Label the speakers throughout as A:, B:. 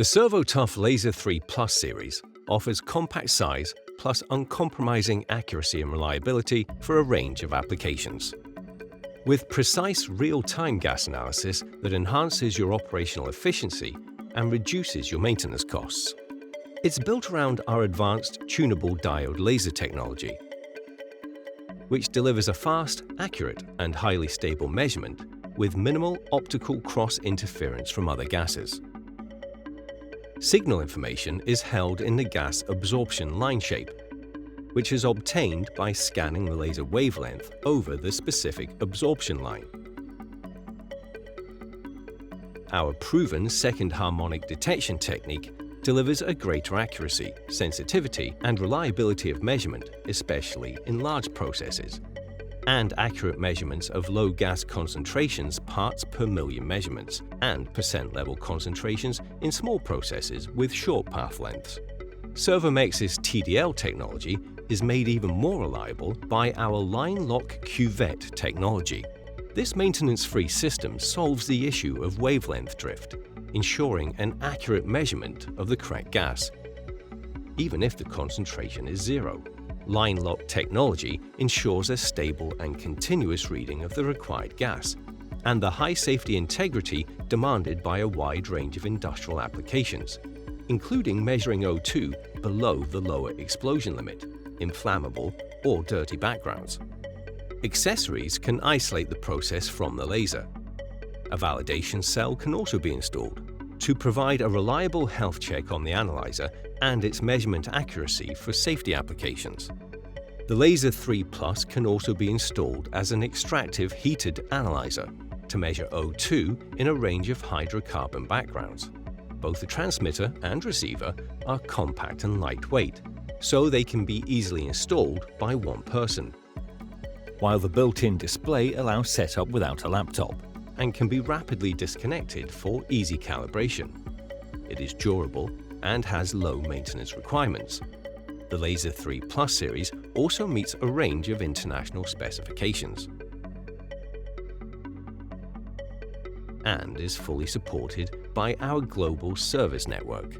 A: The SERVOTOUGH Laser 3 Plus series offers compact size plus uncompromising accuracy and reliability for a range of applications. With precise real-time gas analysis that enhances your operational efficiency and reduces your maintenance costs. It's built around our advanced tunable diode laser technology, which delivers a fast, accurate, and highly stable measurement with minimal optical cross-interference from other gases. Signal information is held in the gas absorption line shape, which is obtained by scanning the laser wavelength over the specific absorption line. Our proven second harmonic detection technique delivers a greater accuracy, sensitivity, and reliability of measurement, especially in large processes, and accurate measurements of low gas concentrations parts per million measurements, and percent level concentrations in small processes with short path lengths. Servomex's TDL technology is made even more reliable by our line lock cuvette technology. This maintenance-free system solves the issue of wavelength drift, ensuring an accurate measurement of the correct gas, even if the concentration is zero. Line lock technology ensures a stable and continuous reading of the required gas, and the high safety integrity demanded by a wide range of industrial applications, including measuring O2 below the lower explosion limit, inflammable or dirty backgrounds. Accessories can isolate the process from the laser. A validation cell can also be installed to provide a reliable health check on the analyzer and its measurement accuracy for safety applications. The Laser 3 Plus can also be installed as an extractive heated analyzer to measure O2 in a range of hydrocarbon backgrounds. Both the transmitter and receiver are compact and lightweight, so they can be easily installed by one person, while the built-in display allows setup without a laptop and can be rapidly disconnected for easy calibration. It is durable and has low maintenance requirements. The Laser 3 Plus series also meets a range of international specifications and is fully supported by our global service network.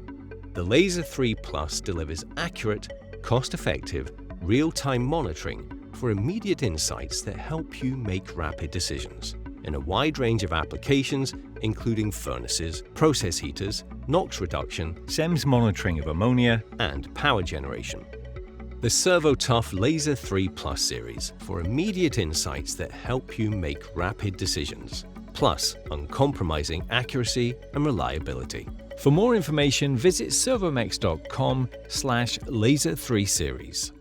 A: The Laser 3 Plus delivers accurate, cost-effective, real-time monitoring for immediate insights that help you make rapid decisions in a wide range of applications, including furnaces, process heaters, NOx reduction, SEMS monitoring of ammonia, and power generation. The SERVOTOUGH Laser 3 Plus series for immediate insights that help you make rapid decisions, plus uncompromising accuracy and reliability. For more information, visit servomex.com/laser3series.